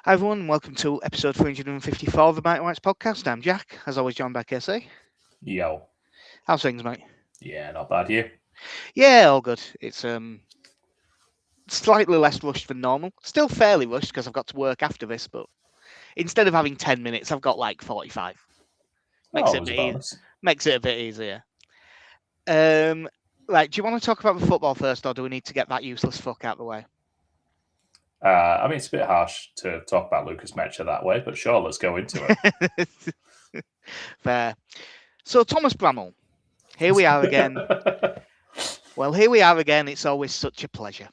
Hi everyone, and welcome to episode 354 of the Mighty Whites podcast. I'm Jack, as always joined by KC. Yo. How's things, mate? Yeah, not bad. You? Yeah, all good. It's slightly less rushed than normal. Still fairly rushed because I've got to work after this, but instead of having 10 minutes, I've got like 45. Oh, Makes it it a was a bit bonus. makes it a bit easier. Right, do you want to talk about the football first, or do we need to get that useless fuck out of the way? I mean, it's a bit harsh to talk about Lucas Mecha that way, but sure, let's go into it. Fair. So Thomas Bramall, here we are again. Well, here we are again. It's always such a pleasure.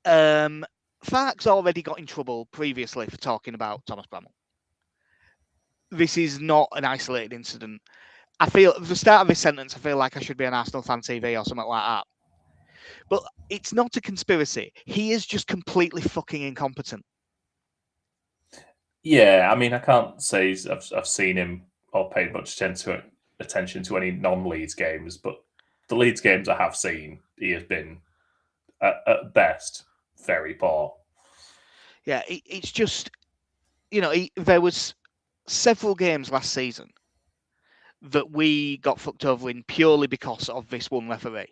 Fark's already got in trouble previously for talking about Thomas Bramall. This is not an isolated incident. I feel at the start of this sentence, I feel like I should be on Arsenal Fan TV or something like that. But it's not a conspiracy. He is just completely fucking incompetent. Yeah, I mean, I can't say I've seen him or paid much attention to any non-Leeds games, but the Leeds games I have seen, he has been, at best, very poor. Yeah, it's just, there was several games last season that we got fucked over in purely because of this one referee.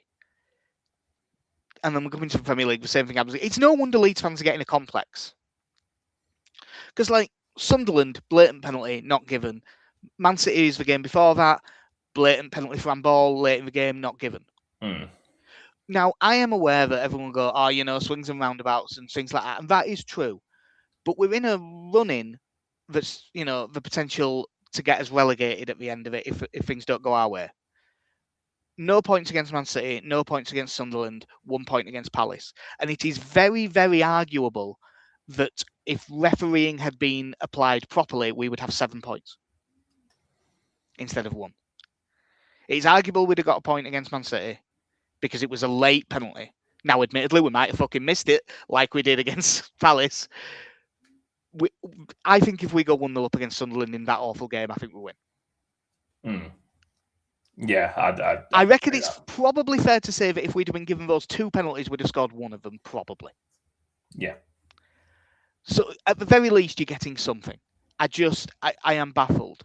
And then we're coming to the Premier League, the same thing happens. It's no wonder Leeds fans are getting a complex. Because, like, Sunderland, blatant penalty, not given. Man City is the game before that, blatant penalty for handball, late in the game, not given. Now, I am aware that everyone will go, swings and roundabouts and things like that. And that is true. But we're in a run-in that's, the potential to get us relegated at the end of it if things don't go our way. No points against Man City, no points against Sunderland, 1 point against Palace. And it is very, very arguable that if refereeing had been applied properly, we would have 7 points instead of 1. It's arguable we'd have got a point against Man City because it was a late penalty. Now, admittedly, we might have fucking missed it like we did against Palace. I think if we go 1-0 up against Sunderland in that awful game, I think we win. Yeah, I reckon it's probably fair to say that if we'd have been given those 2 penalties, we'd have scored 1 of them, probably. Yeah. So at the very least, you're getting something. I am baffled.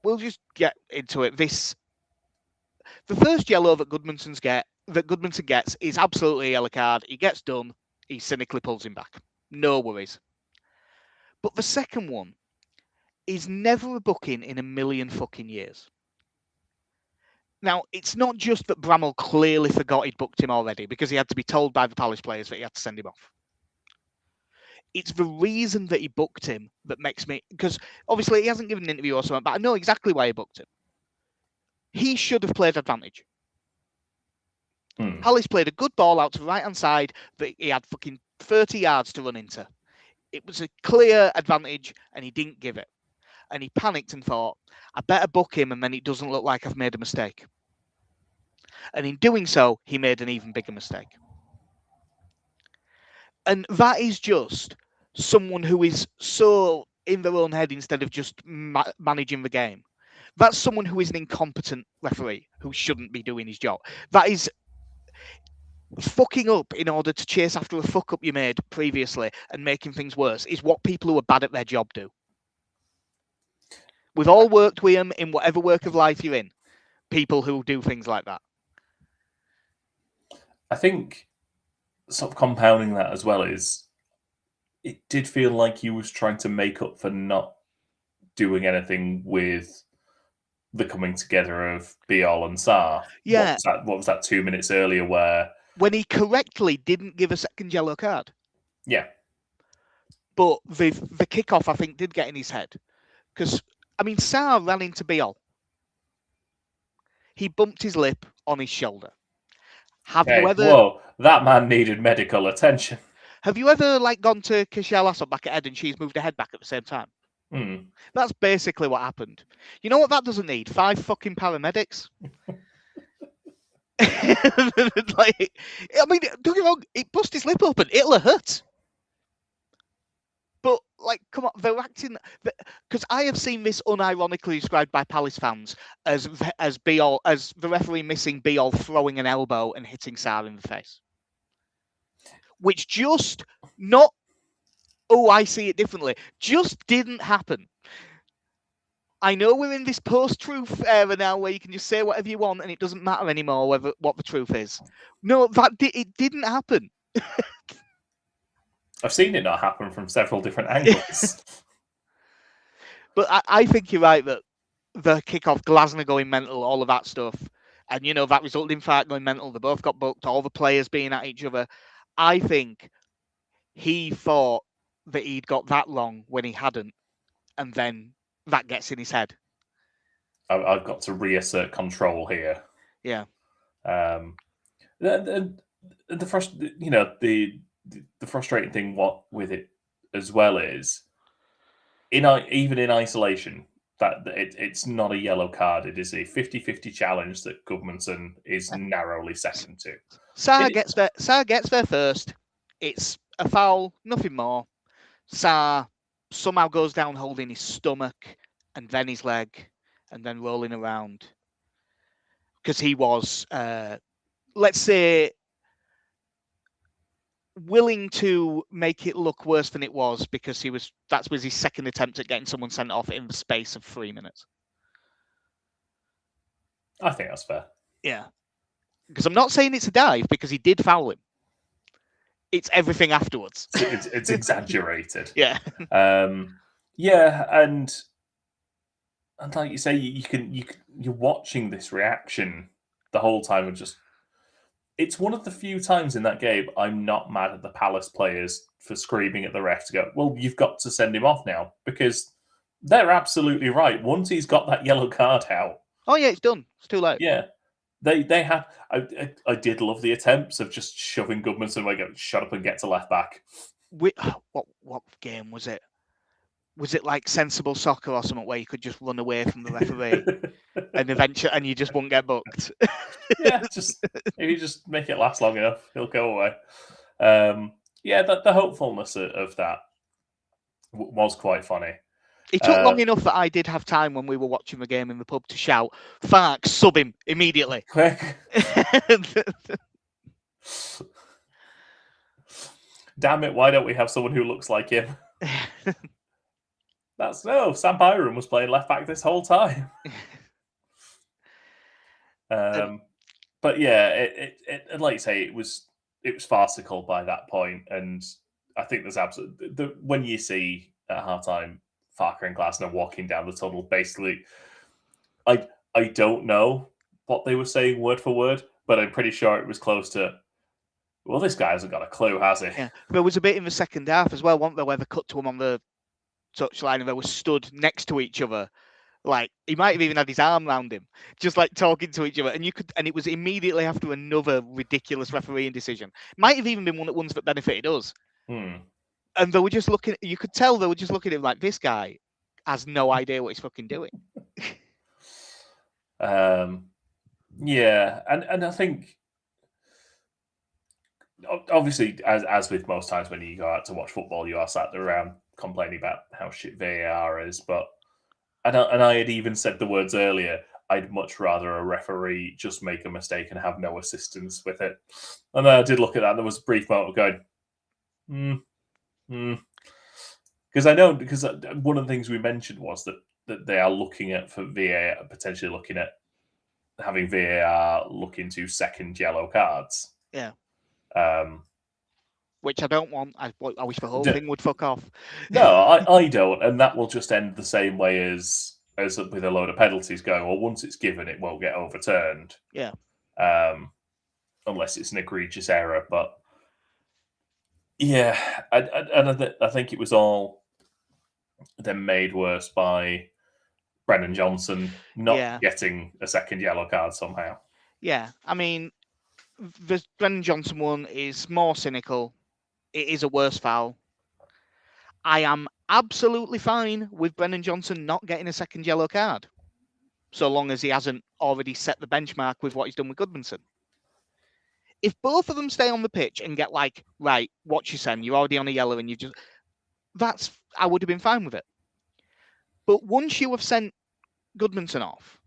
We'll just get into it. The first yellow that Goodmanson gets is absolutely a yellow card. He gets done. He cynically pulls him back. No worries. But the second one is never a booking in a million fucking years. Now, it's not just that Bramall clearly forgot he'd booked him already because he had to be told by the Palace players that he had to send him off. It's the reason that he booked him that makes me... Because obviously he hasn't given an interview or something, but I know exactly why he booked him. He should have played advantage. Palace played a good ball out to the right-hand side that he had fucking 30 yards to run into. It was a clear advantage, and he didn't give it. And he panicked and thought, I better book him, and then it doesn't look like I've made a mistake. And in doing so, he made an even bigger mistake. And that is just someone who is so in their own head instead of just managing the game. That's someone who is an incompetent referee who shouldn't be doing his job. That is fucking up in order to chase after a fuck up you made previously and making things worse is what people who are bad at their job do. We've all worked with them in whatever work of life you're in. People who do things like that. I think sort of compounding that as well is it did feel like he was trying to make up for not doing anything with the coming together of Biol and Sarr. Yeah. What was that 2 minutes earlier where... When he correctly didn't give a second yellow card. Yeah. But the kickoff, I think, did get in his head. Because, I mean, Sarr ran into Biol. He bumped his lip on his shoulder. Whoa, that man needed medical attention. Have you ever gone to Kishal Assop back at head and she's moved her head back at the same time? That's basically what happened. You know what that doesn't need? 5 fucking paramedics. I mean, don't get me wrong, it bust his lip open. It'll hurt. But, come on, they're acting... Because I have seen this unironically described by Palace fans as the referee missing Biol throwing an elbow and hitting Sarr in the face. Which just not Oh, I see it differently. Just didn't happen. I know we're in this post-truth era now where you can just say whatever you want and it doesn't matter anymore what the truth is. No, it didn't happen. I've seen it not happen from several different angles. But I think you're right that the kickoff, Glasner going mental, all of that stuff, and that resulted in Fark going mental. They both got booked, all the players being at each other. I think he thought that he'd got that wrong when he hadn't, and then that gets in his head. I've got to reassert control here. Yeah. The frustrating thing with it as well is even in isolation that it's not a yellow card. It is a 50-50 challenge that Goodmanson is narrowly second to. Sarr gets there first. It's a foul, nothing more. Sarr somehow goes down holding his stomach and then his leg and then rolling around because he was, let's say, willing to make it look worse than it was because that was his second attempt at getting someone sent off in the space of 3 minutes. I think that's fair. Yeah. Because I'm not saying it's a dive because he did foul him. It's everything afterwards. It's exaggerated. Yeah. Yeah, and like you say, you're watching this reaction the whole time and just. It's one of the few times in that game I'm not mad at the Palace players for screaming at the ref to go, well, you've got to send him off now, because they're absolutely right. Once he's got that yellow card out. Oh yeah, it's done. It's too late. Yeah. They have. I did love the attempts of just shoving Goodmanson away, go, shut up and get to left back. What game was it? Was it like Sensible Soccer or something where you could just run away from the referee and eventually you just won't get booked? Yeah, if you just make it last long enough, he'll go away. Yeah, the hopefulness of that was quite funny. It took long enough that I did have time when we were watching the game in the pub to shout, Fark, sub him immediately. Quick. Damn it, why don't we have someone who looks like him? Sam Byron was playing left back this whole time. But yeah, it like you say, it was farcical by that point, and I think there's absolutely when you see at halftime Farker and Glasner walking down the tunnel, basically, I don't know what they were saying word for word, but I'm pretty sure it was close to. Well, this guy hasn't got a clue, has he? Yeah, there was a bit in the second half as well, wasn't there, where they cut to him on the touchline and they were stood next to each other. Like he might have even had his arm around him, just like talking to each other. And it was immediately after another ridiculous refereeing decision. Might have even been one of the ones that benefited us. And they were just looking. You could tell they were just looking at him like, this guy has no idea what he's fucking doing. Yeah, and I think obviously, as with most times when you go out to watch football, you are sat around complaining about how shit VAR is. But and I had even said the words earlier. I'd much rather a referee just make a mistake and have no assistance with it. And I did look at that. And there was a brief moment of going, because one of the things we mentioned was that they are looking at for VAR, potentially looking at having VAR look into second yellow cards. Yeah. Which I don't want. I wish the whole thing would fuck off. No, I don't, and that will just end the same way as with a load of penalties going. Well, once it's given, it won't get overturned. Yeah. Unless it's an egregious error, but yeah, I think it was all then made worse by Brennan Johnson not getting a second yellow card somehow. Yeah, I mean, the Brennan Johnson one is more cynical. It is a worse foul. I am absolutely fine with Brennan Johnson not getting a second yellow card, so long as he hasn't already set the benchmark with what he's done with Goodmanson. If both of them stay on the pitch and get like, right, watch your son, you're already on a yellow and I would have been fine with it. But once you have sent Goodmanson off,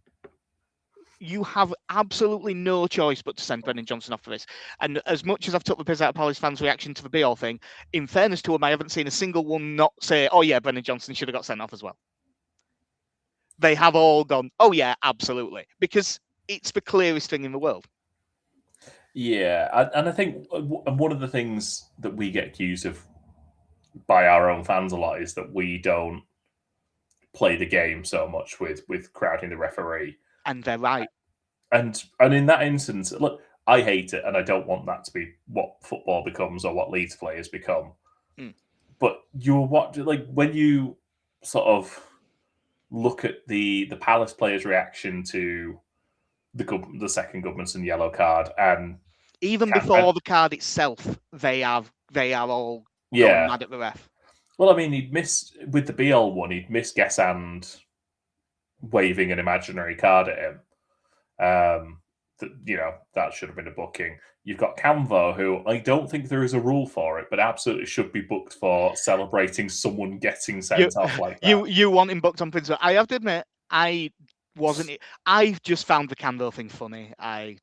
you have absolutely no choice but to send Brennan Johnson off for this. And as much as I've took the piss out of Palace fans' reaction to the Beale thing, in fairness to them, I haven't seen a single one not say, "Oh yeah, Brennan Johnson should have got sent off as well." They have all gone, "Oh yeah, absolutely," because it's the clearest thing in the world. Yeah, and I think one of the things that we get accused of by our own fans a lot is that we don't play the game so much with crowding the referee. And they're right. And in that instance, look, I hate it, and I don't want that to be what football becomes or what Leeds players become. Mm. But like when you sort of look at the Palace players' reaction to the second Goodmanson yellow card, and Even before the card itself, they are all going yeah. mad at the ref. Well, I mean, he'd missed with the BL one. He'd missed Gesand waving an imaginary card at him. That should have been a booking. You've got Camvo, who I don't think there is a rule for it, but absolutely should be booked for celebrating someone getting sent off like that. You want him booked on principle. I have to admit, I wasn't. I just found the Camvo thing funny. I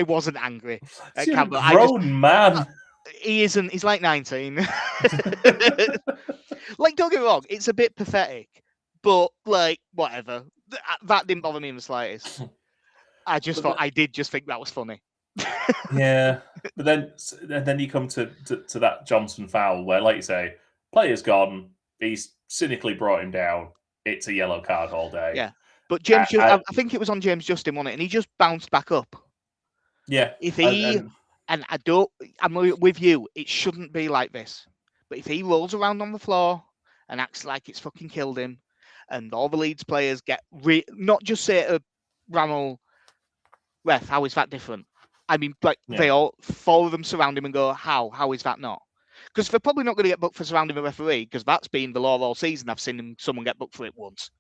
wasn't angry at You're a Camvo. grown man. He isn't. He's like 19. Like, don't get me wrong, it's a bit pathetic, but like, whatever. That didn't bother me in the slightest. I did just think that was funny. Yeah, but then you come to that Johnson foul where, like you say, player's gone. He's cynically brought him down. It's a yellow card all day. Yeah, but James, I think it was on James Justin, wasn't it? And he just bounced back up. Yeah, If he and I'm with you. It shouldn't be like this. But if he rolls around on the floor and acts like it's fucking killed him, and all the Leeds players get not just say to Bramall, "Ref, how is that different?" I mean, like they all 4 of them surround him and go, "How is that not?" Because they're probably not going to get booked for surrounding the referee, because that's been the law all season. I've seen someone get booked for it once.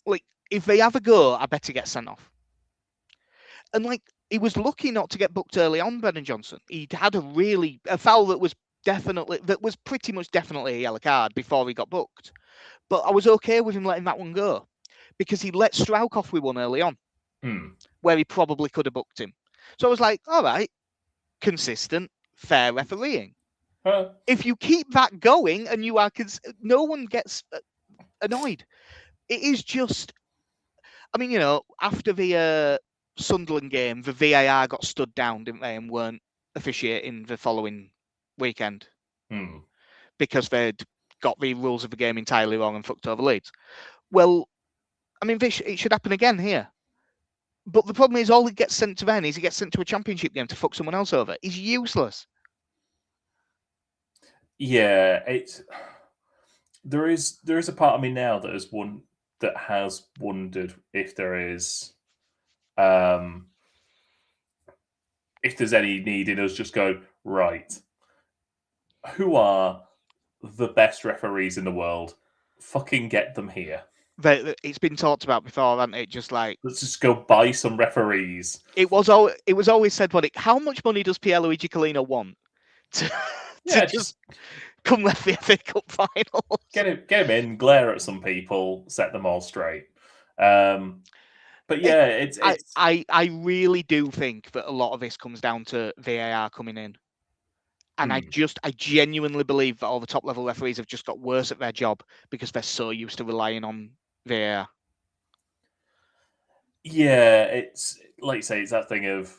Like, if they have a go, I bet he gets sent off. And like, he was lucky not to get booked early on, Brennan Johnson. He'd had a foul that was pretty much definitely a yellow card before he got booked. But I was okay with him letting that one go, because he let Strauch off with one early on, where he probably could have booked him. So I was like, all right, consistent, fair refereeing. If you keep that going and you are, no one gets annoyed. It is just, I mean, after the Sunderland game, the VAR got stood down, didn't they, and weren't officiating the following weekend because they'd got the rules of the game entirely wrong and fucked over Leeds. Well, I mean, it should happen again here. But the problem is, all he gets sent to then is he gets sent to a championship game to fuck someone else over. He's useless. Yeah, there is a part of me now that has wondered if there is if there's any need in us just going, right, who are the best referees in the world? Fucking get them here. It's been talked about before, hasn't it? Just like, let's just go buy some referees. It was always said, how much money does Pierluigi Collina want to just come ref the FA Cup final? Get him in, glare at some people, set them all straight. But yeah, it's I really do think that a lot of this comes down to VAR coming in. And I genuinely believe that all the top level referees have just got worse at their job because they're so used to relying on VAR. Yeah, it's like you say, it's that thing of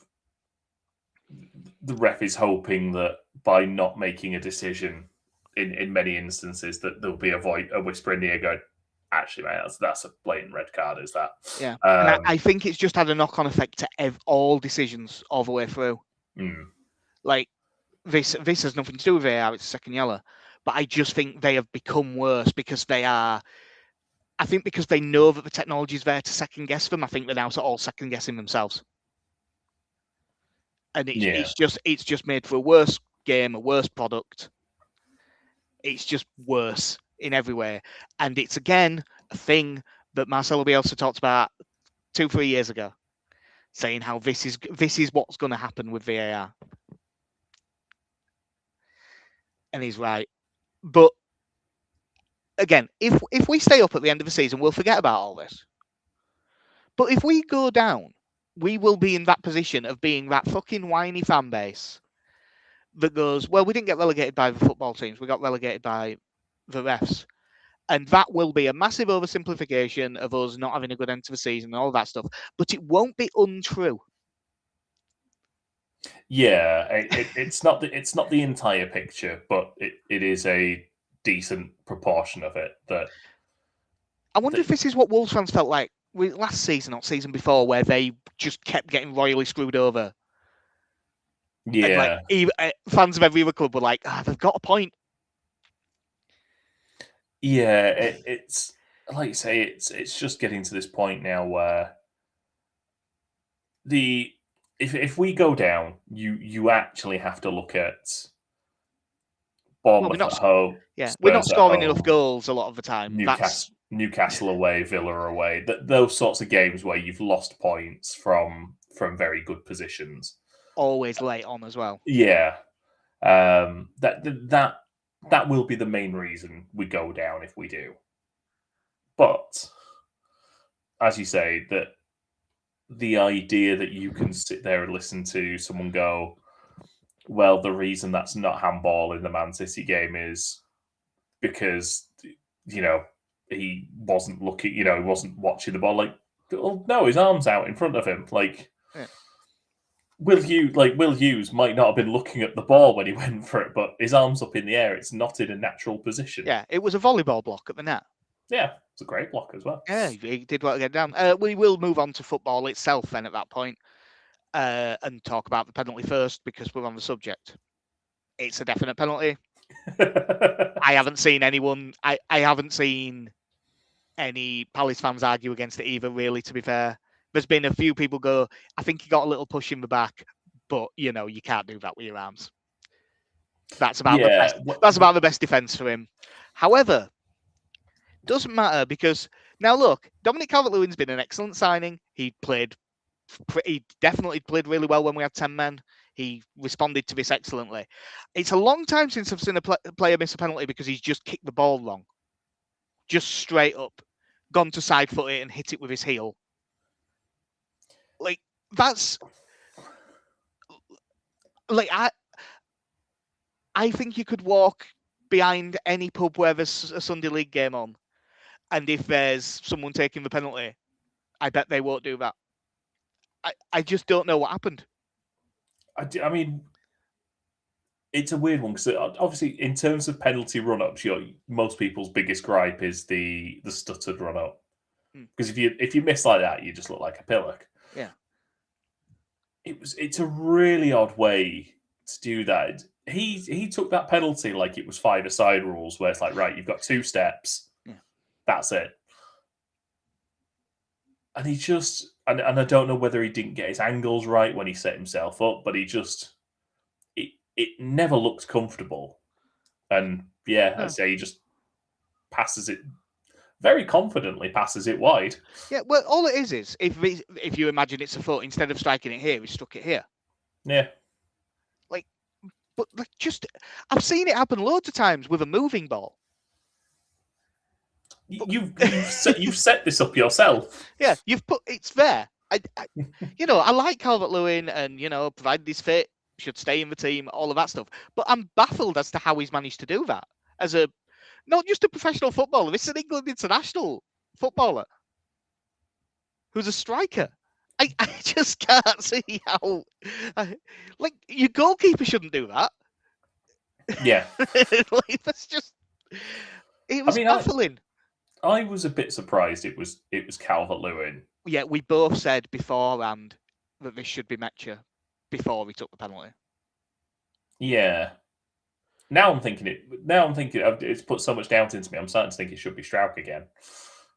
the ref is hoping that by not making a decision in many instances that there'll be a whisper in the ear going, actually, man, that's a blatant red card, is that? Yeah. And I think it's just had a knock-on effect to all decisions all the way through. Like, this has nothing to do with VAR, it's a second yellow. But I just think they have become worse because because they know that the technology is there to second guess them. I think they're now all second guessing themselves. And it's just made for a worse game, a worse product. It's just worse in every way. And it's, again, a thing that Marcelo Bielsa talked about 2-3 years ago, saying how this is what's going to happen with VAR. And he's right. But again, if we stay up at the end of the season, we'll forget about all this. But if we go down, we will be in that position of being that fucking whiny fan base that goes, well, we didn't get relegated by the football teams, we got relegated by the refs. And that will be a massive oversimplification of us not having a good end to the season and all that stuff. But it won't be untrue. Yeah, it's not the entire picture, but it is a decent proportion of it. I wonder if this is what Wolves fans felt like last season or season before, where they just kept getting royally screwed over. Yeah, And like fans of every other club were like, they've got a point. Yeah, it's like you say, it's just getting to this point now where if we go down, you actually have to look at Bournemouth at home, we're not Spurs at scoring enough home, goals a lot of the time. Newcastle away, Villa away. Those sorts of games where you've lost points from very good positions. Always late on as well. Yeah, that will be the main reason we go down if we do. But as you say, that the idea that you can sit there and listen to someone go, well, the reason that's not handball in the Man City game is because, he wasn't looking, he wasn't watching the ball. Like, well, no, his arm's out in front of him. Like, yeah. Will Hughes might not have been looking at the ball when he went for it, but his arm's up in the air. It's not in a natural position. Yeah, it was a volleyball block at the net. Yeah, it's a great block as well. Yeah, he did well to get down. We will move on to football itself then at that point, and talk about the penalty first because we're on the subject. It's a definite penalty. I haven't seen anyone. I haven't seen any Palace fans argue against it either. Really, to be fair, there's been a few people go, I think he got a little push in the back, but you can't do that with your arms. That's about the best. That's about the best defense for him. However, doesn't matter because now look, Dominic Calvert-Lewin's been an excellent signing. He definitely played really well when we had 10 men. He responded to this excellently. It's a long time since I've seen a player miss a penalty because he's just kicked the ball wrong. Just straight up, gone to side foot it and hit it with his heel. Like, that's... Like, I think you could walk behind any pub where there's a Sunday League game on, and if there's someone taking the penalty, I bet they won't do that. I just don't know what happened. I mean, it's a weird one because obviously, in terms of penalty run-ups, most people's biggest gripe is the stuttered run-up. Because if you miss like that, you just look like a pillock. Yeah. It's a really odd way to do that. He took that penalty like it was five-a-side rules, where it's like, right, you've got 2 steps. Yeah. That's it. And he just... And I don't know whether he didn't get his angles right when he set himself up, but he just... It never looked comfortable. And, I'd say he just passes it... Very confidently passes it wide. Yeah, well, all it is if you imagine it's a foot, instead of striking it here, he struck it here. Yeah. But I've seen it happen loads of times with a moving ball. You've set this up yourself. Yeah, it's there. I like Calvert-Lewin and, provided he's fit, should stay in the team, all of that stuff. But I'm baffled as to how he's managed to do that as not just a professional footballer. This is an England international footballer who's a striker. I just can't see how... your goalkeeper shouldn't do that. Yeah. That's just... It was baffling. I was a bit surprised it was Calvert-Lewin. Yeah, we both said beforehand that this should be Metcher before he took the penalty. Yeah. Now I'm thinking it's put so much doubt into me. I'm starting to think it should be Strauch again.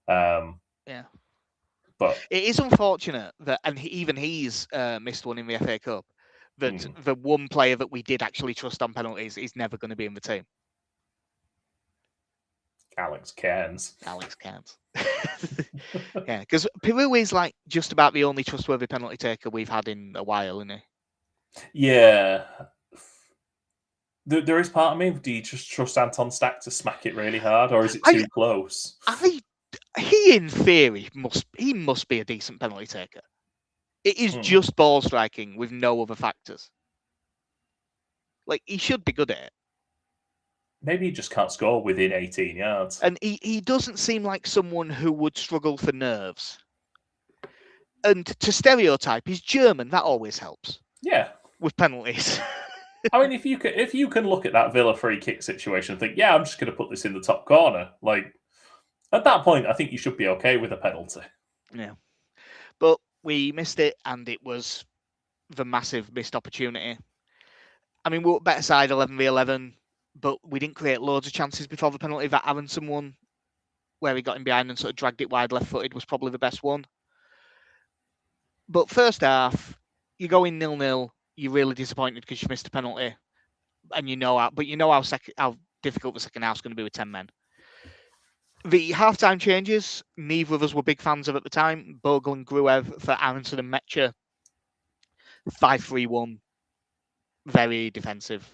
Yeah. But it is unfortunate that, and he's missed one in the FA Cup, that the one player that we did actually trust on penalties is never going to be in the team. Alex Cairns. Yeah, because Peru is like just about the only trustworthy penalty taker we've had in a while, isn't he? Yeah. There is part of me, do you just trust Anton Stack to smack it really hard, or is it too close? he in theory must be a decent penalty taker. It is just ball striking with no other factors. Like, he should be good at it. Maybe he just can't score within 18 yards. And he doesn't seem like someone who would struggle for nerves. And to stereotype, he's German. That always helps. Yeah. With penalties. I mean, if you can look at that Villa free kick situation and think, yeah, I'm just going to put this in the top corner, like, at that point, I think you should be okay with a penalty. Yeah. But we missed it, and it was the massive missed opportunity. I mean, we were better side 11v11, but we didn't create loads of chances before the penalty. That Aronson one, where he got in behind and sort of dragged it wide left-footed, was probably the best one. But first half, you go in 0-0, you're really disappointed because you missed a penalty, and you know how difficult the second half's going to be with 10 men. The half-time changes, neither of us were big fans of at the time. Bogle and Gruev for Aronson and Metcher. 5-3-1. Very defensive.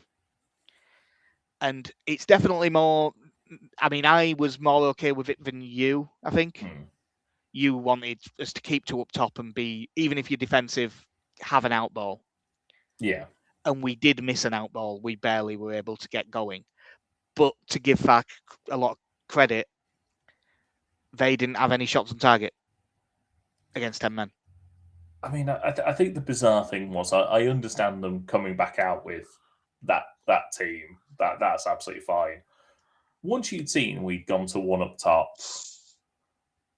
And it's definitely more... I mean, I was more okay with it than you, I think. You wanted us to keep two up top and be, even if you're defensive, have an out ball. Yeah. And we did miss an out ball. We barely were able to get going. But to give Fark a lot of credit, they didn't have any shots on target against 10 men. I mean, I think the bizarre thing was I understand them coming back out with that team. That's absolutely fine. Once you'd seen we'd gone to one up top,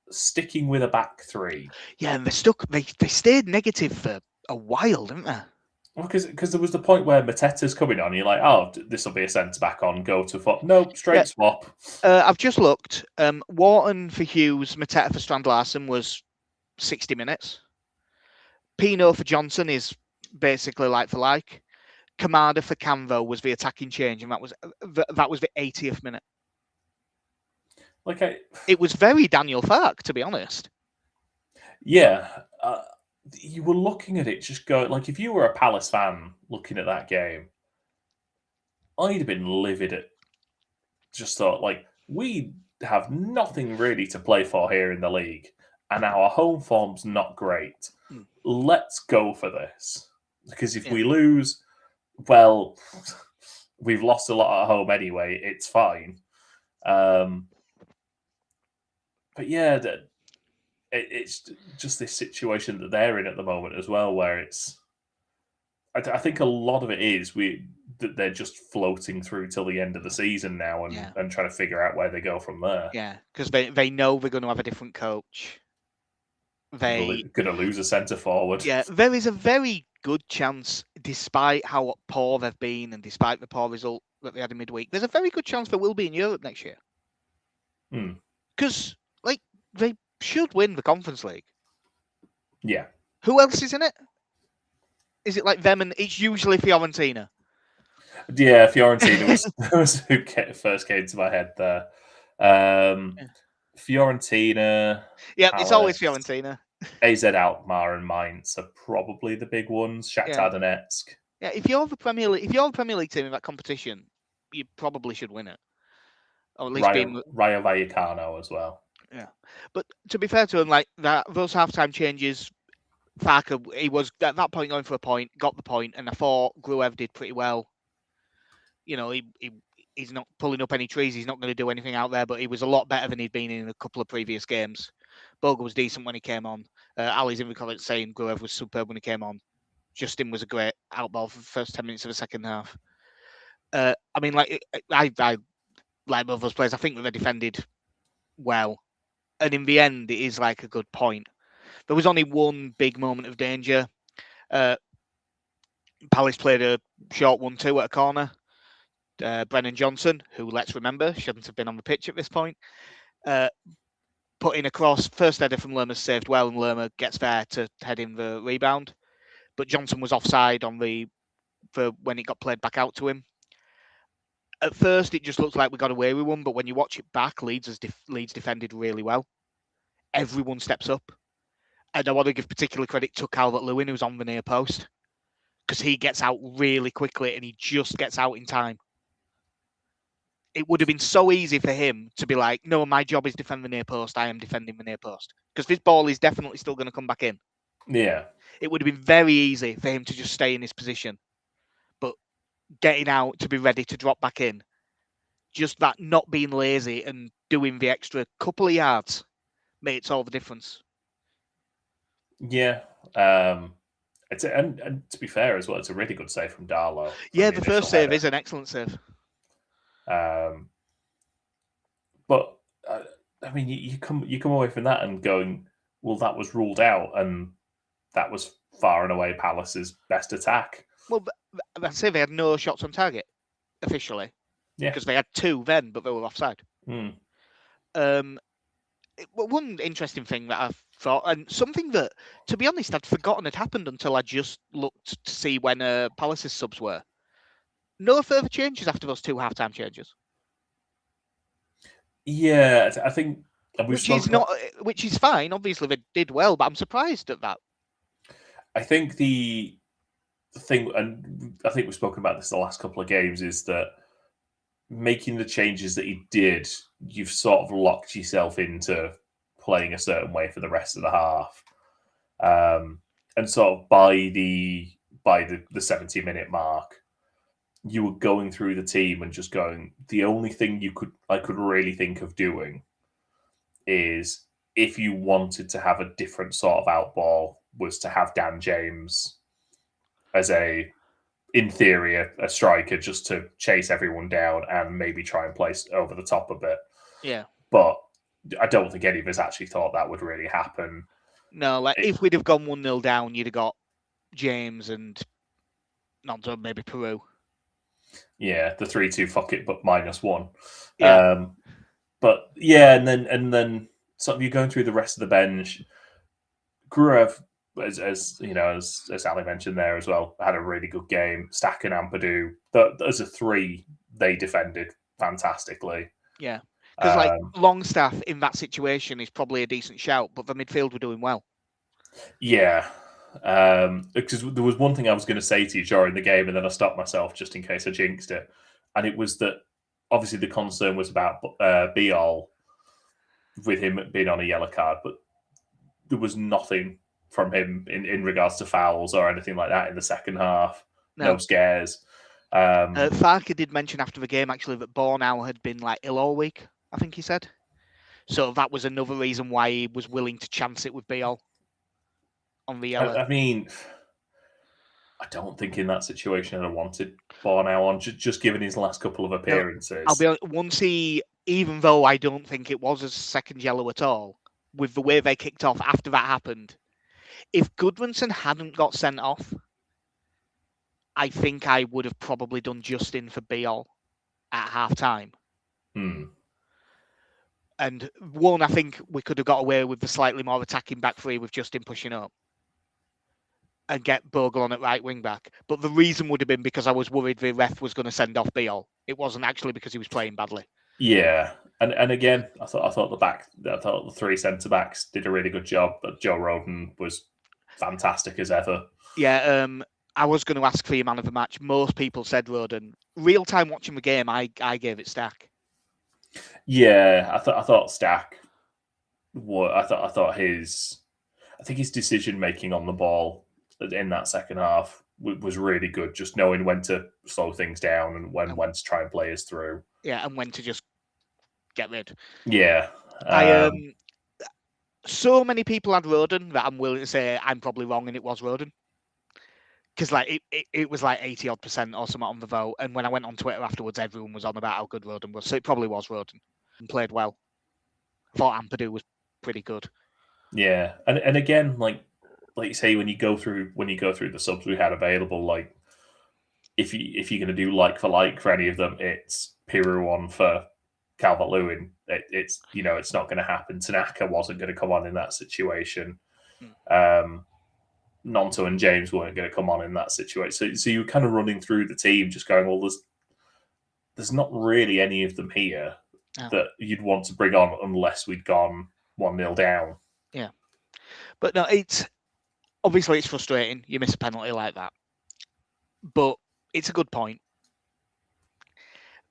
sticking with a back three. Yeah, and they stayed negative for a while, didn't they? Well, because there was the point where Mateta's coming on, you're like, oh, this will be a centre back on, go to swap. Nope, straight swap. I've just looked. Wharton for Hughes, Mateta for Strand Larsen was 60 minutes. Pino for Johnson is basically like for like. Kamada for Canvo was the attacking change, and that was the 80th minute. It was very Daniel Fark, to be honest. Yeah. You were looking at it just going, like, if you were a Palace fan looking at that game, I'd have been livid at just thought, like, we have nothing really to play for here in the league, and our home form's not great. Let's go for this. Because if we lose, well, we've lost a lot at home anyway. It's fine. But yeah, it's just this situation that they're in at the moment as well, where it's... I think a lot of it is that they're just floating through till the end of the season now and trying to figure out where they go from there. Yeah, because they know they're going to have a different coach. They're going to lose a centre forward. Yeah, there is a very good chance, despite how poor they've been and despite the poor result that they had in midweek, there's a very good chance they will be in Europe next year. Because, like, they should win the Conference League. Yeah. Who else is in it? Is it like them and it's usually Fiorentina? Yeah, Fiorentina was who first came to my head there. Fiorentina. Yeah, it's always Fiorentina. AZ Alkmaar and Mainz are probably the big ones. Shakhtar Donetsk. Yeah, if you're the Premier League team in that competition, you probably should win it. Or at least Rayo Vallecano as well. Yeah, but to be fair to him, like those halftime changes, Farker, he was at that point going for a point, got the point, and I thought Gruev did pretty well. You know, he's not pulling up any trees. He's not going to do anything out there, but he was a lot better than he'd been in a couple of previous games. Bogle was decent when he came on. Ali's in the comments saying Gruev was superb when he came on. Justin was a great outball for the first 10 minutes of the second half. I mean, like I like both those players. I think that they defended well, and in the end, it is like a good point. There was only one big moment of danger. Palace played a short 1-2 at a corner. Brennan Johnson, who, let's remember, shouldn't have been on the pitch at this point, put in a cross. First header from Lerma saved well, and Lerma gets there to head in the rebound. But Johnson was offside for when it got played back out to him. At first, it just looks like we got away with one, but when you watch it back, Leeds defended really well. Everyone steps up. And I want to give particular credit to Calvert-Lewin, who's on the near post, because he gets out really quickly and he just gets out in time. it would have been so easy for him to be like, no, my job is defend the near post. I am defending the near post. Because this ball is definitely still going to come back in. Yeah. It would have been very easy for him to just stay in his position. But getting out to be ready to drop back in, just that not being lazy and doing the extra couple of yards makes all the difference. Yeah. And to be fair as well, it's a really good save from Darlow. From Yeah, the the first initial save header. is an excellent save. But I mean, you come away from that and going, well, that was ruled out, and that was far and away Palace's best attack. Well, I'd say they had no shots on target officially. Yeah. Because they had two then, but they were offside. Mm. One interesting thing that I thought, and something that, to be honest, I'd forgotten had happened until I just looked to see when Palace's subs were. No further changes after those two halftime changes. Yeah, I think which is fine. Obviously, they did well, but I'm surprised at that. I think the thing, and I think we've spoken about this the last couple of games, is that making the changes that he did, you've sort of locked yourself into playing a certain way for the rest of the half. And sort of by the 70-minute mark, you were going through the team and just going, the only thing I could really think of doing is, if you wanted to have a different sort of out ball, was to have Dan James as in theory, a striker, just to chase everyone down and maybe try and place over the top a bit. Yeah. But I don't think any of us actually thought that would really happen. No, if we'd have gone 1-0 down, you'd have got James and not done, maybe Peru. Yeah, the 3-2 fuck it, but -1. Yeah. But yeah, and then sort of you're going through the rest of the bench. Gruev, as you know, as Ali mentioned there as well, had a really good game. Stack and Ampadu, as a three, they defended fantastically. Yeah, because Longstaff in that situation is probably a decent shout, but the midfield were doing well. Yeah, because there was one thing I was going to say to you during the game, and then I stopped myself just in case I jinxed it, and it was that obviously the concern was about Biol with him being on a yellow card, but there was nothing from him in regards to fouls or anything like that in the second half. No scares. Farke did mention after the game actually that Bornau had been ill all week, I think he said. So that was another reason why he was willing to chance it with Biol on the yellow. I mean, I don't think in that situation I'd have wanted Bornau on, just given his last couple of appearances. No, I'll be honest, once even though I don't think it was a second yellow at all, with the way they kicked off after that happened, if Goodmanson hadn't got sent off, I think I would have probably done Justin for Biol at half time. And I think we could have got away with the slightly more attacking back three with Justin pushing up and get Bogle on at right wing back. But the reason would have been because I was worried the ref was going to send off Biol. It wasn't actually because he was playing badly. Yeah, and again, I thought the three centre backs did a really good job. But Joe Roden was fantastic as ever. Yeah, I was going to ask for your man of the match. Most people said Roden. Real time watching the game, I gave it Stack. Yeah, I thought Stack. I think his decision making on the ball in that second half was really good. Just knowing when to slow things down and when to try and play us through. Yeah, and when to just get rid. Yeah. So many people had Roden that I'm willing to say I'm probably wrong, and it was Roden. Because it was 80% or something on the vote, and when I went on Twitter afterwards, everyone was on about how good Roden was. So it probably was Roden and played well. I thought Ampadu was pretty good. Yeah, and again, like you say, when you go through the subs we had available, if you're going to do like for any of them, it's Piru on for Calvert-Lewin. It's not going to happen. Tanaka wasn't going to come on in that situation. Nonto and James weren't going to come on in that situation. So you were kind of running through the team, just going, well, there's not really any of them here that you'd want to bring on unless we'd gone 1-0 down. Yeah, but no, it's frustrating. You miss a penalty like that, but it's a good point.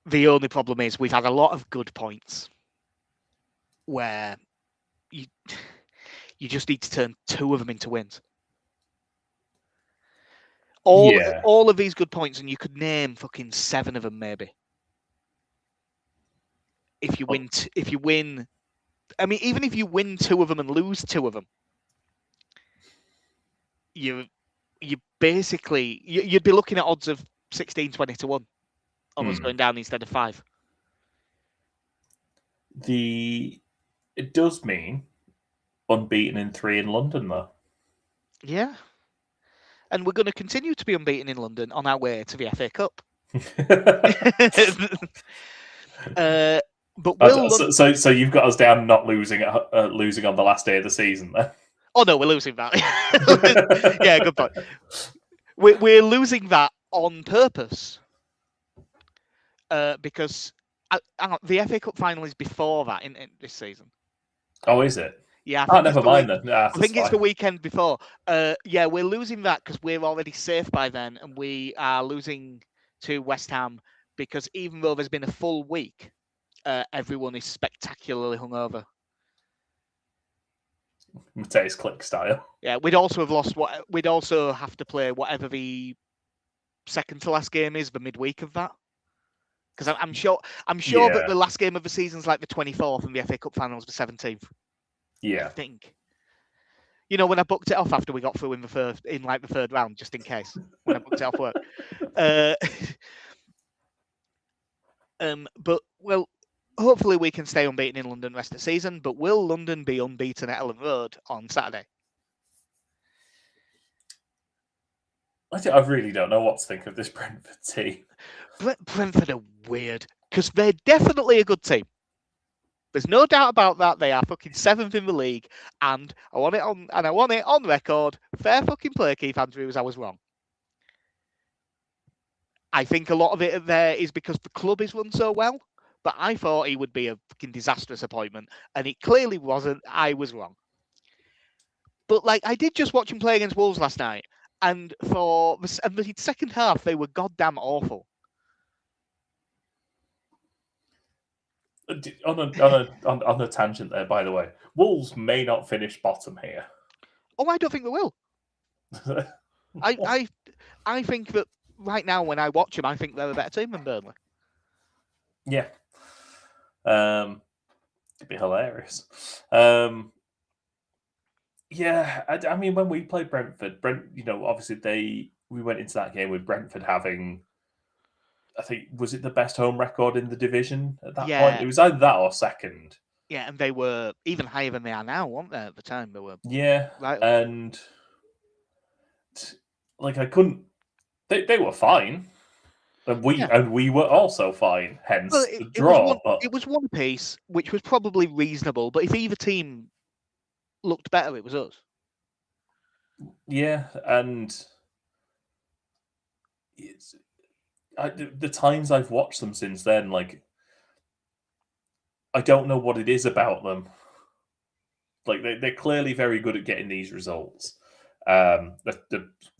The only problem is we've had a lot of good points where you you just need to turn 2 of them into wins. Yeah. All of these good points, and you could name fucking 7 of them maybe. If you win, I mean, even if you win 2 of them and lose 2 of them, you basically you'd be looking at odds of 16, 20 to 1 of us going down instead of 5. It does mean unbeaten in 3 in London, though. Yeah. And we're going to continue to be unbeaten in London on our way to the FA Cup. But so you've got us down not losing on the last day of the season, then? Oh no, we're losing that. Yeah, good point. We're losing that on purpose because the FA Cup final is before that in this season. Oh, is it? Yeah, I think never mind then. I think it's the weekend before. Yeah, we're losing that because we're already safe by then, and we are losing to West Ham because even though there's been a full week, everyone is spectacularly hungover. Mateus Click style. Yeah, we'd also have lost we'd also have to play whatever the second to last game is, the midweek of that. Because I'm sure that the last game of the season's like the 24th and the FA Cup final's the 17th. Yeah. I think. You know, when I booked it off after we got through in the third round, just in case, when I booked it off work. But well, hopefully we can stay unbeaten in London the rest of the season. But will London be unbeaten at Ellen Road on Saturday? I really don't know what to think of this Brentford team. Brentford are weird because they're definitely a good team. There's no doubt about that. They are fucking 7th in the league, and I want it on record. Fair fucking play, Keith Andrews. I was wrong. I think a lot of it there is because the club is run so well, but I thought he would be a fucking disastrous appointment, and it clearly wasn't. I was wrong. But like, I did just watch him play against Wolves last night, and for the second half, they were goddamn awful. On a tangent there, by the way, Wolves may not finish bottom here. Oh, I don't think they will. I think that right now, when I watch them, I think they're a better team than Burnley. Yeah. It'd be hilarious. Yeah, I mean, when we played Brentford, obviously we went into that game with Brentford having, I think, was it the best home record in the division at that point? It was either that or second. Yeah, and they were even higher than they are now, weren't they? At the time, they were. Yeah, right. And like I couldn't. They were fine, and we were also fine. Hence the draw. It was 1 apiece, which was probably reasonable. But if either team looked better, it was us. Yeah, and the times I've watched them since then, like, I don't know what it is about them. Like, they're clearly very good at getting these results.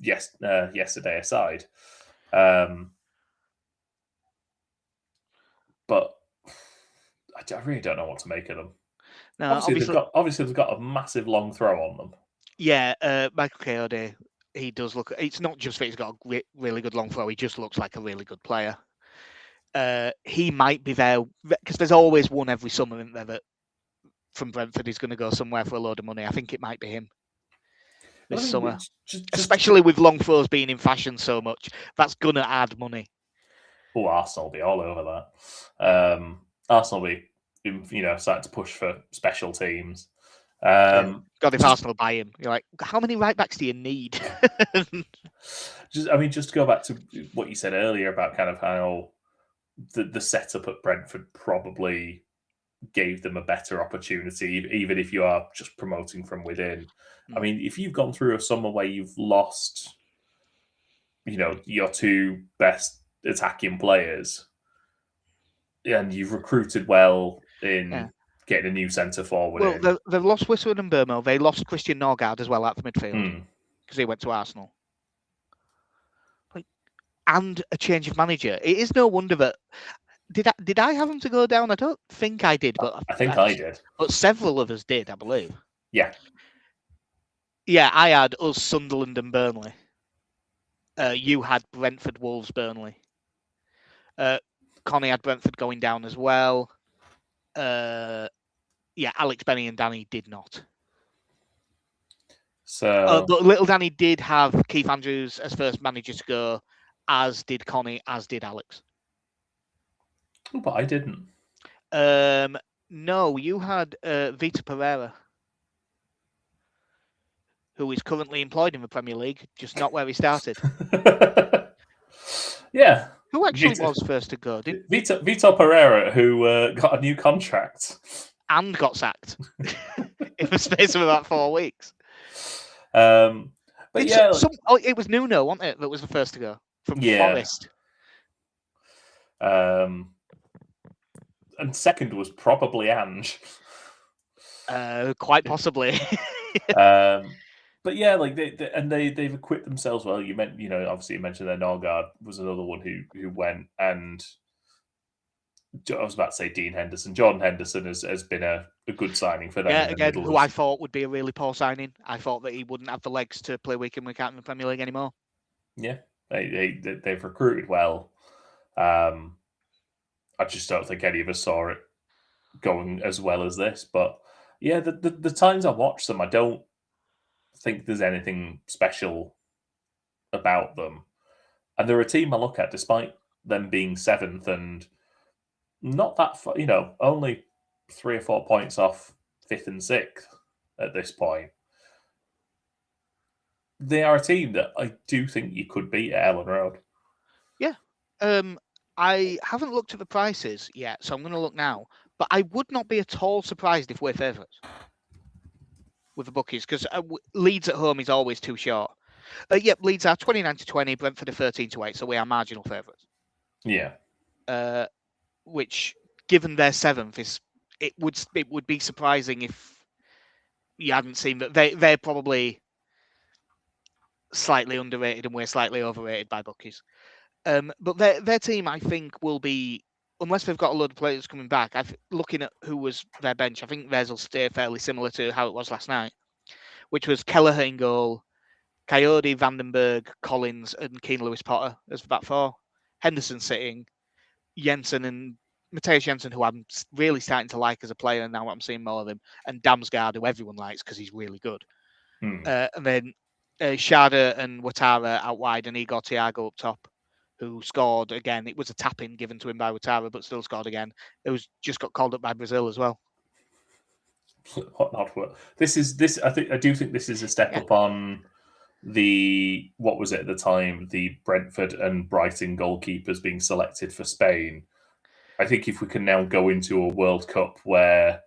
Yesterday aside, but I really don't know what to make of them. No, obviously they've got a massive long throw on them. Yeah, Michael Kayode, he does look. It's not just that he's got a really good long throw. He just looks like a really good player. He might be there because there's always one every summer, isn't there, that from Brentford is going to go somewhere for a load of money. I think it might be him this summer, especially with long throws being in fashion so much. That's going to add money. Oh, Arsenal will be all over that. Arsenal will be, starting to push for special teams. God, if Arsenal buy him, you're like, how many right backs do you need? Just to go back to what you said earlier about kind of how the setup at Brentford probably gave them a better opportunity, even if you are just promoting from within. I mean, if you've gone through a summer where you've lost, your 2 best attacking players, and you've recruited well in getting a new centre forward. Well, they've lost Wissoud and Burmo. They lost Christian Norgard as well out the midfield because he went to Arsenal. And a change of manager. It is no wonder that Did I have them to go down? I don't think I did, but I think I did. But several of us did, I believe. Yeah. Yeah, I had us, Sunderland and Burnley. You had Brentford, Wolves, Burnley. Connie had Brentford going down as well. Yeah, Alex, Benny, and Danny did not. So, but little Danny did have Keith Andrews as first manager to go, as did Connie, as did Alex. but I didn't. No, you had Vita Pereira, who is currently employed in the Premier League, just not where he started. Yeah. Who actually was first to go? Vitor Pereira, who got a new contract. And got sacked in the space of about 4 weeks. But yeah. It was Nuno, wasn't it, that was the first to go from Forest. And second was probably Ange. Quite possibly. But yeah, like they've equipped themselves well. Obviously you mentioned that Norgard was another one who went, and I was about to say Dean Henderson. Jordan Henderson has been a good signing for them. Yeah, again, who I thought would be a really poor signing. I thought that he wouldn't have the legs to play week in, week out in the Premier League anymore. Yeah, they've recruited well. I just don't think any of us saw it going as well as this. But yeah, the times I watch them, I don't think there's anything special about them. And they're a team I look at, despite them being 7th and not that far, only 3 or 4 points off 5th and 6th at this point. They are a team that I do think you could beat at Ellen Road. Yeah. I haven't looked at the prices yet, so I'm going to look now. But I would not be at all surprised if we're favourites with the bookies, because Leeds at home is always too short. Yep, Leeds are 29-20, Brentford are 13-8, so we are marginal favourites. Yeah. Which, given their 7th, it would be surprising if you hadn't seen that they're probably slightly underrated and we're slightly overrated by bookies. But their team, I think, will be, unless they've got a load of players coming back. Looking at who was their bench, I think theirs will stay fairly similar to how it was last night, which was Kelleher in goal, Coyote, Vandenberg, Collins, and Keane Lewis Potter as the back four. Henderson sitting, Jensen and Mateus Jensen, who I'm really starting to like as a player now I'm seeing more of him, and Damsgaard, who everyone likes because he's really good. And then Shada and Watara out wide, and Igor Thiago up top, who scored again. It was a tap-in given to him by Watara, but still scored again. It was just got called up by Brazil as well. I do think this is a step up on what was it at the time, the Brentford and Brighton goalkeepers being selected for Spain. I think if we can now go into a World Cup where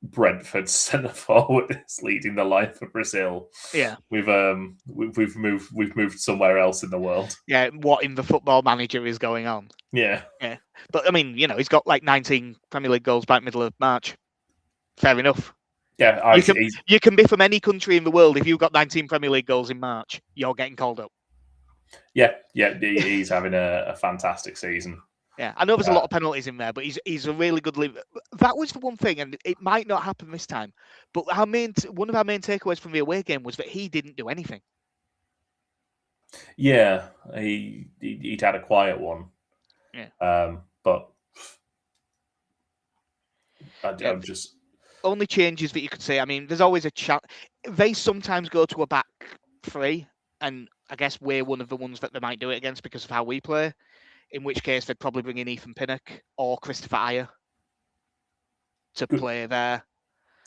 Brentford's centre forward is leading the line for Brazil, yeah, we've moved somewhere else in the world. Yeah, what in the Football Manager is going on? Yeah. But I mean, he's got like 19 Premier League goals by middle of March. Fair enough. Yeah, you can be from any country in the world. If you've got 19 Premier League goals in March, you're getting called up. Yeah, he's having a fantastic season. Yeah, I know there's a lot of penalties in there, but he's a really good leader. That was the one thing, and it might not happen this time. But one of our main takeaways from the away game was that he didn't do anything. Yeah, he'd had a quiet one. Yeah, but I'm just only changes that you could say. I mean, there's always a chat. They sometimes go to a back three, and I guess we're one of the ones that they might do it against because of how we play. In which case, they'd probably bring in Ethan Pinnock or Christopher Ayer to play there.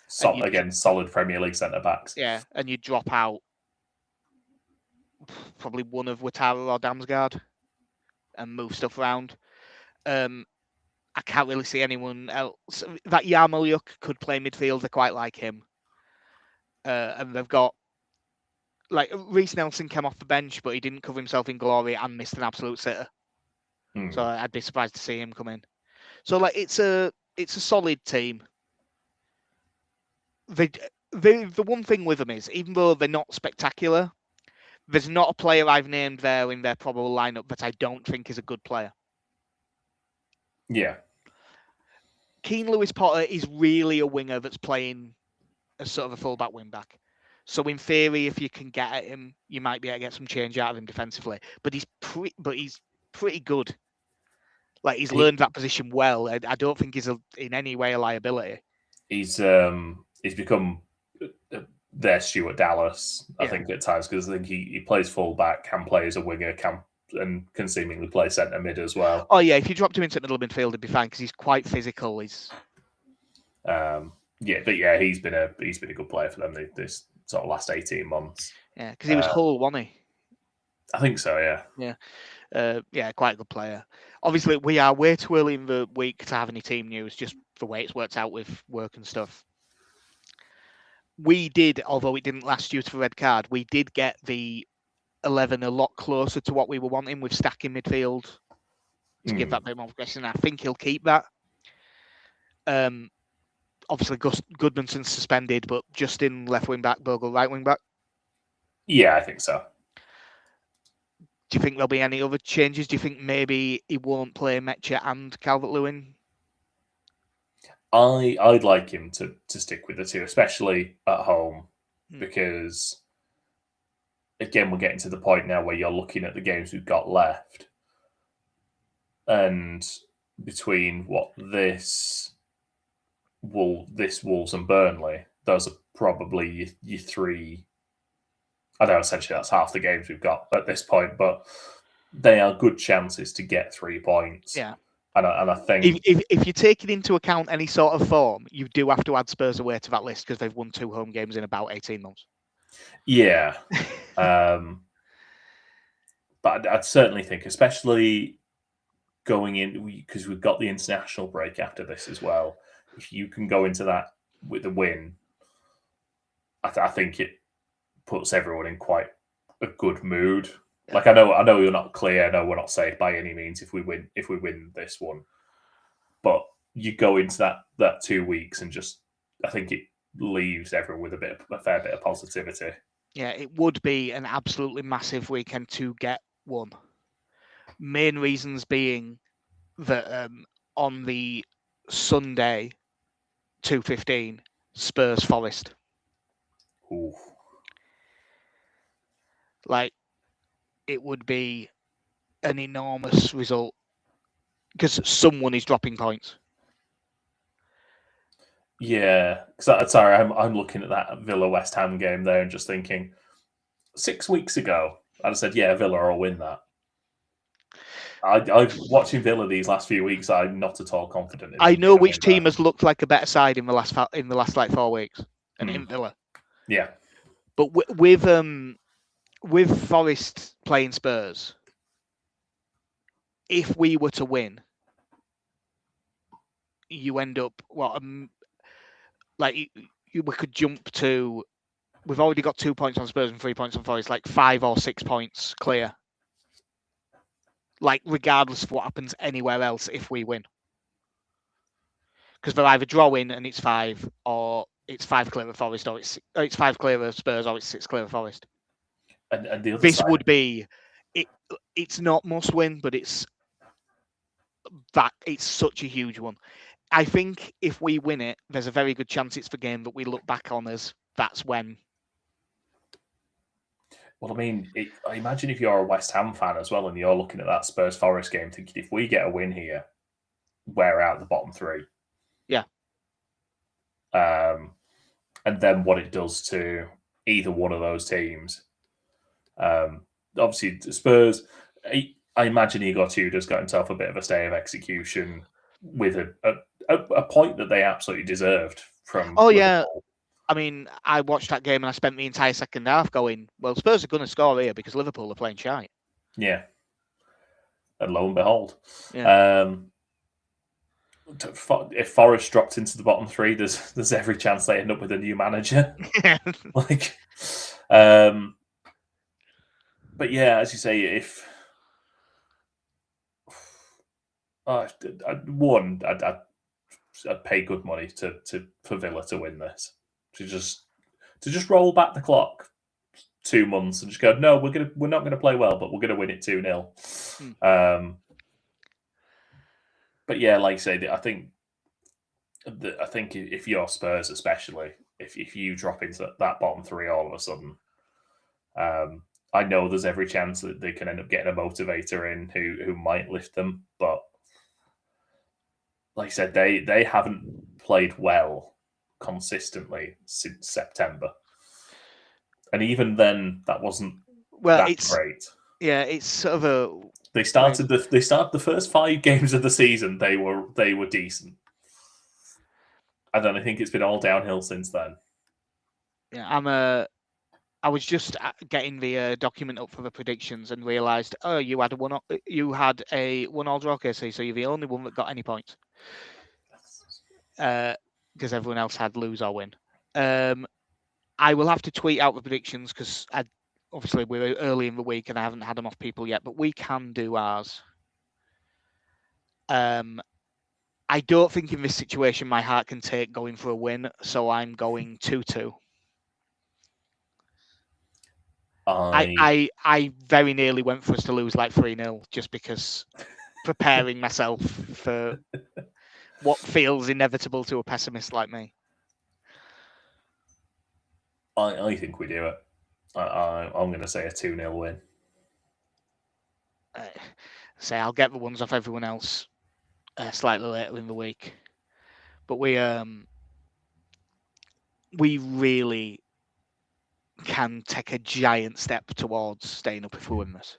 Solid Premier League centre backs. Yeah, and you drop out probably one of Watara or Damsgaard and move stuff around. I can't really see anyone else. That Yarmolyuk could play midfield. I quite like him. And they've got, like, Reece Nelson came off the bench, but he didn't cover himself in glory and missed an absolute sitter. So I'd be surprised to see him come in. So, like, it's a solid team. The one thing with them is, even though they're not spectacular, there's not a player I've named there in their probable lineup that I don't think is a good player. Yeah. Keane Lewis-Potter is really a winger that's playing as sort of a fullback wing-back. So in theory, if you can get at him, you might be able to get some change out of him defensively. But he's pretty good. Like, he's learned that position well. I don't think he's in any way a liability. He's become their Stuart Dallas, I think, at times, because I think he plays fullback, can play as a winger, and can seemingly play centre mid as well. Oh yeah, if you dropped him into middle midfield, he'd be fine because he's quite physical. He's he's been a good player for them this sort of last 18 months. Yeah, because he was Hull, wasn't he? I think so. Yeah. Yeah, quite a good player. Obviously, we are way too early in the week to have any team news, just the way it's worked out with work and stuff. We did, although it didn't last due to the red card, we did get the 11 a lot closer to what we were wanting with stacking midfield to give that bit more progression. I think he'll keep that. Obviously, Goodmanson's suspended, but Justin left wing back, Bogle right wing back. Yeah, I think so. Do you think there'll be any other changes? Do you think maybe he won't play Metcha and Calvert-Lewin? I'd like him to stick with the two, especially at home, because again, we're getting to the point now where you're looking at the games we've got left, and between this Wolves and Burnley, those are probably your three. I know essentially that's half the games we've got at this point, but they are good chances to get 3 points. Yeah. And I think if you take it into account any sort of form, you do have to add Spurs away to that list because they've won 2 home games in about 18 months. Yeah. But I'd certainly think, especially going in, because we've got the international break after this as well, if you can go into that with a win, I think it puts everyone in quite a good mood. Yeah. Like I know you're not clear. I know we're not safe by any means if we win this one, but you go into that 2 weeks and just I think it leaves everyone with a fair bit of positivity. Yeah, it would be an absolutely massive weekend to get one. Main reasons being that on the Sunday, 2:15, Spurs Forest. Ooh. Like, it would be an enormous result because someone is dropping points. Yeah, sorry, I'm looking at that Villa West Ham game there and just thinking, 6 weeks ago, I'd have said, yeah, Villa will win that. I've watching Villa these last few weeks. I'm not at all confident. I know which team has looked like a better side in the last like 4 weeks, and in Villa. Yeah, but with Forest playing Spurs, if we were to win, you end up we could jump to. We've already got 2 points on Spurs and 3 points on Forest, like 5 or 6 points clear. Like, regardless of what happens anywhere else, if we win, because they're either drawing and it's 5, or it's 5 clear of Forest, or it's 5 clear of Spurs, or it's 6 clear of Forest. And the other this side would be it. It's not must win, but it's such a huge one. I think if we win it, there's a very good chance it's the game that we look back on as that's when. Well, I mean, I imagine if you're a West Ham fan as well and you're looking at that Spurs Forest game thinking, if we get a win here, we're out the bottom 3. Yeah. And then what it does to either one of those teams. Obviously, Spurs, I imagine Igor Tudor's got himself a bit of a stay of execution with a point that they absolutely deserved from Liverpool. Yeah. I mean, I watched that game and I spent the entire second half going, well, Spurs are going to score here because Liverpool are playing shite. Yeah. And lo and behold. Yeah. If Forest dropped into the bottom 3, there's every chance they end up with a new manager. But yeah, as you say, if I'd pay good money for Villa to win this, to just roll back the clock 2 months and just go, no, we're not gonna play well, but we're gonna win it 2-0. But yeah, like I say, I think if you're Spurs, especially if you drop into that bottom three all of a sudden, I know there's every chance that they can end up getting a motivator in who might lift them. But like I said, they haven't played well consistently since September, and even then, that wasn't Well, that it's great. it's sort of a They started the first 5 games of the season. They were decent, and then I think it's been all downhill since then. yeah. I was just getting the document up for the predictions and realised, oh, you had a 1-1 draw, Casey, so you're the only one that got any points. Because everyone else had lose or win. I will have to tweet out the predictions because obviously we're early in the week and I haven't had them off people yet, but we can do ours. I don't think in this situation my heart can take going for a win, so I'm going 2-2. I very nearly went for us to lose like 3-0 just because preparing myself for what feels inevitable to a pessimist like me. I think we do it. I'm going to say a 2-0 win. Say I'll get the ones off everyone else slightly later in the week, but we really can take a giant step towards staying up if we win this.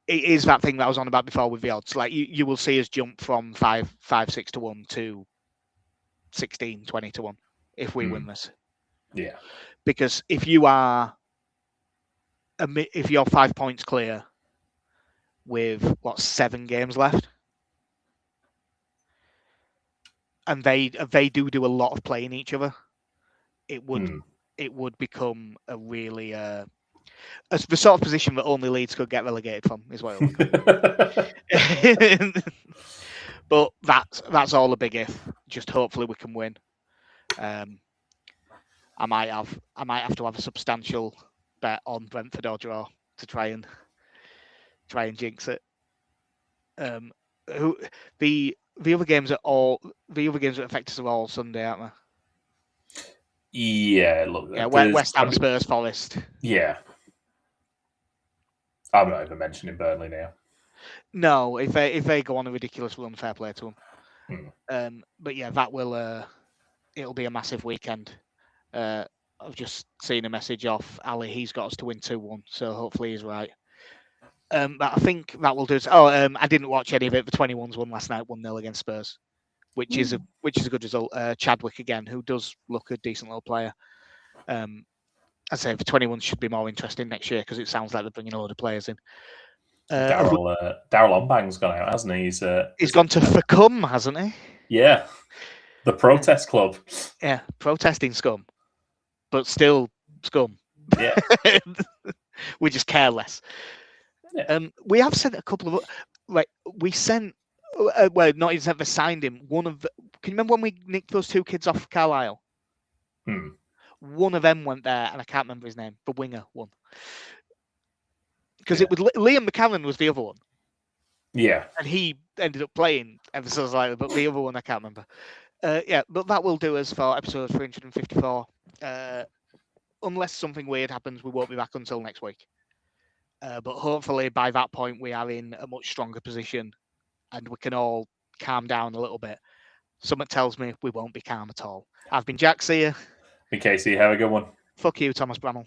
It is that thing that I was on about before with the odds. Like you will see us jump from 5-6 to 1 to 16-20 to 1 if we win this. Yeah. Because if you're 5 points clear with 7 games left, and they do a lot of playing each other, it would become a really the sort of position that only Leeds could get relegated from is what it would. But that's all a big if. Just hopefully we can win. I might have to have a substantial bet on Brentford or draw to try and jinx it. The other games that affect us are all Sunday, aren't they? Yeah, look. Yeah, West Ham, Spurs, Forest. Yeah. I'm not even mentioning Burnley now. No, if they go on a ridiculous run, fair play to them. But yeah, that will it'll be a massive weekend. I've just seen a message off Ali. He's got us to win 2-1, so hopefully he's right. But I think that will do it. I didn't watch any of it. The 21s won last night, 1-0 against Spurs, which is a good result. Chadwick again, who does look a decent little player. I'd say the 21s should be more interesting next year because it sounds like they're bringing a lot of players in. Daryl Ombang's gone out, hasn't he? He's gone to Facum, hasn't he? Yeah, the protest club. Yeah, protesting scum, but still scum. Yeah, we just care less. Yeah. We have sent a couple of we sent not even ever signed him. Can you remember when we nicked those 2 kids off Carlisle? One of them went there, and I can't remember his name. The winger one, because it was Liam McCallan was the other one. Yeah, and he ended up playing ever so slightly, but the other one I can't remember. But that will do us for episode 354. Unless something weird happens, we won't be back until next week. But hopefully by that point we are in a much stronger position and we can all calm down a little bit. Something tells me we won't be calm at all. I've been Jack, see you. Casey, have a good one. Fuck you, Thomas Bramall.